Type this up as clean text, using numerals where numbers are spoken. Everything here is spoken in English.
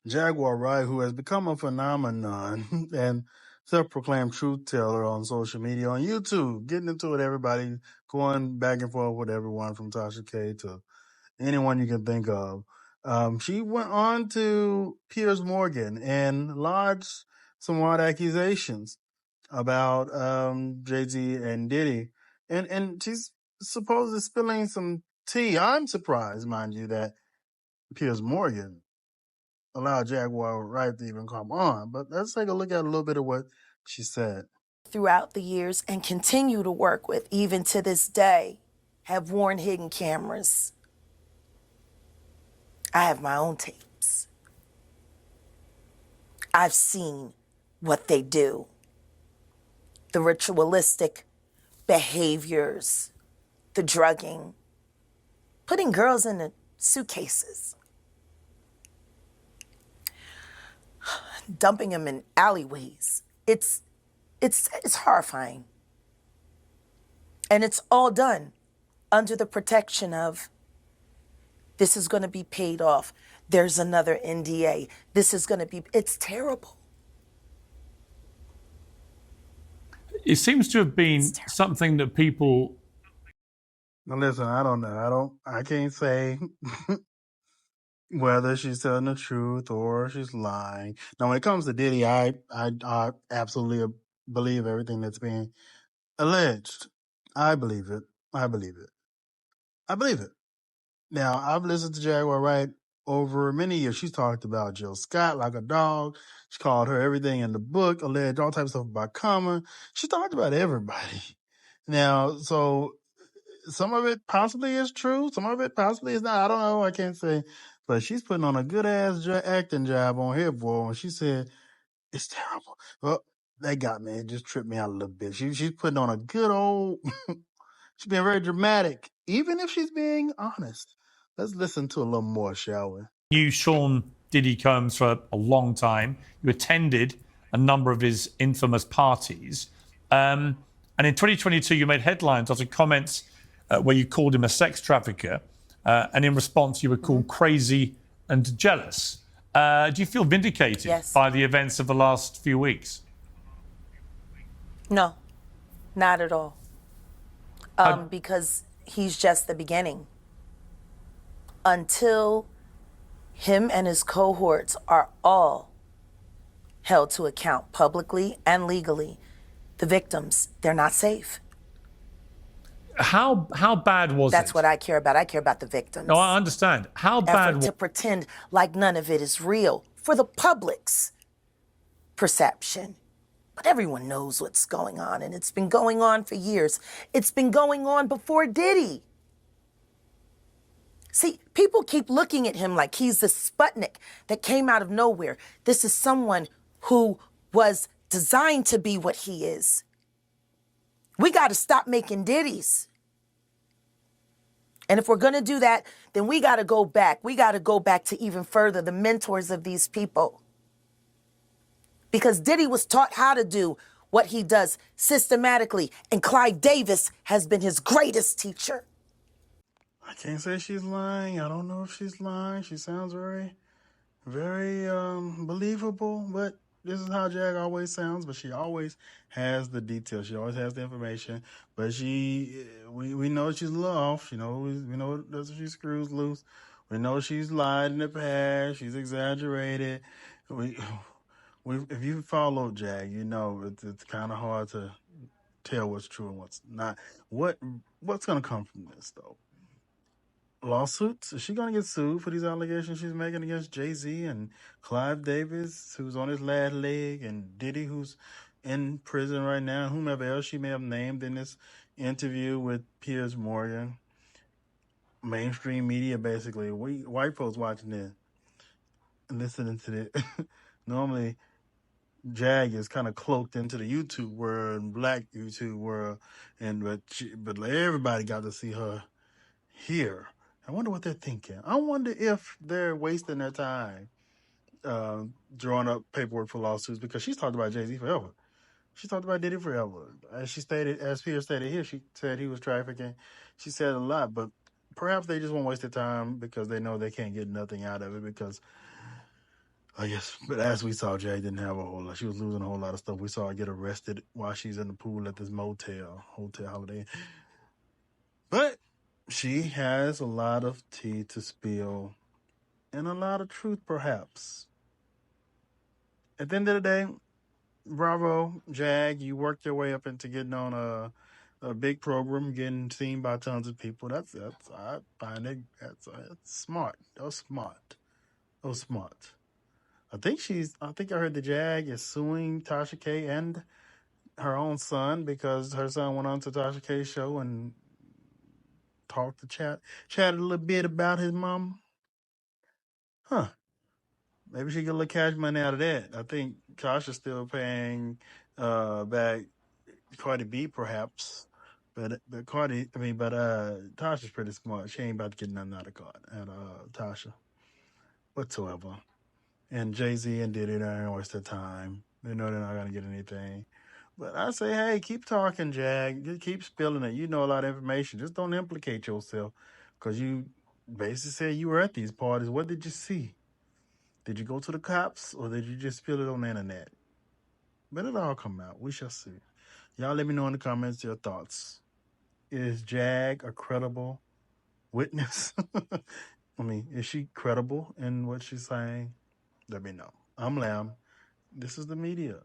Jaguar Wright, who has become a phenomenon and self-proclaimed truth teller on social media, on YouTube, getting into it, everybody going back and forth with everyone from Tasha K to anyone you can think of. She went on to Piers Morgan and lodged some wild accusations about Jay Z and Diddy, and she's supposedly spilling some tea. I'm surprised, mind you, that Piers Morgan allowed Jaguar Wright to even come on. But let's take a look at a little bit of what she said. Throughout the years and continue to work with, even to this day, have worn hidden cameras. I have my own tapes. I've seen what they do. The ritualistic behaviors, the drugging, putting girls in the suitcases, dumping them in alleyways. It's horrifying. And it's all done under the protection of this is going to be paid off. There's another NDA. This is going to be, it's terrible. It seems to have been something that people. Now listen, I don't know. I can't say whether she's telling the truth or she's lying. Now, when it comes to Diddy, I absolutely believe everything that's being alleged. I believe it. I believe it. I believe it. Now, I've listened to Jaguar Wright over many years. She's talked about Jill Scott like a dog. She called her everything in the book, alleged all types of stuff about Common. She talked about everybody. Now, so some of it possibly is true. Some of it possibly is not. I don't know. I can't say. But she's putting on a good-ass acting job on here, boy. When she said, it's terrible. Well, that got me. It just tripped me out a little bit. She's putting on a good old... she's being very dramatic, even if she's being honest. Let's listen to a little more, shall we? Knew Sean Diddy Combs for a long time. You attended a number of his infamous parties. And in 2022, you made headlines after comments where you called him a sex trafficker. And in response, you were called crazy and jealous. Do you feel vindicated by the events of the last few weeks? No, not at all. Because he's just the beginning. Until him and his cohorts are all held to account publicly and legally, the victims, they're not safe. How bad was it? That's what I care about. I care about the victims. No, I understand. How bad to pretend like none of it is real for the public's perception. But everyone knows what's going on, and it's been going on for years. It's been going on before Diddy. See, people keep looking at him like he's the Sputnik that came out of nowhere. This is someone who was designed to be what he is. We got to stop making Diddies. And if we're going to do that, then we got to go back. We got to go back to even further, the mentors of these people. Because Diddy was taught how to do what he does systematically, and Clive Davis has been his greatest teacher. I can't say she's lying. I don't know if she's lying. She sounds very, very believable, but this is how Jag always sounds, but she always has the details. She always has the information, but we know she's a little off. We know that's she screws loose. We know she's lied in the past. She's exaggerated. If you follow Jag, you know it's kind of hard to tell what's true and what's not. What's going to come from this, though? Lawsuits? Is she going to get sued for these allegations she's making against Jay Z and Clive Davis, who's on his last leg, and Diddy, who's in prison right now, whomever else she may have named in this interview with Piers Morgan? Mainstream media, basically. We white folks watching this and listening to it. Normally, Jag is kind of cloaked into the YouTube world and black YouTube world, but everybody got to see her here. I wonder what they're thinking. I wonder if they're wasting their time drawing up paperwork for lawsuits, because she's talked about Jay Z forever. She talked about Diddy forever. As Piers stated here, she said he was trafficking. She said a lot, but perhaps they just won't waste their time because they know they can't get nothing out of it, because I guess, but as we saw, Jag didn't have a whole lot. She was losing a whole lot of stuff. We saw her get arrested while she's in the pool at this hotel Holiday. But she has a lot of tea to spill and a lot of truth, perhaps. At the end of the day, bravo, Jag. You worked your way up into getting on a big program, getting seen by tons of people. That's I find it that's smart. That was smart. That was smart. I think I heard the Jag is suing Tasha K and her own son because her son went on to Tasha K's show and chatted a little bit about his mom. Huh. Maybe she get a little cash money out of that. I think Tasha's still paying back Cardi B perhaps. But Tasha's pretty smart. She ain't about to get nothing out of Tasha whatsoever. And Jay Z and Diddy, they ain't waste their time. They know they're not gonna get anything. But I say, hey, keep talking, Jag. Just keep spilling it. You know a lot of information. Just don't implicate yourself, because you basically said you were at these parties. What did you see? Did you go to the cops, or did you just spill it on the internet? But it'll all come out. We shall see. Y'all let me know in the comments your thoughts. Is Jag a credible witness? I mean, is she credible in what she's saying? Let me know. I'm Lamb. This is the media.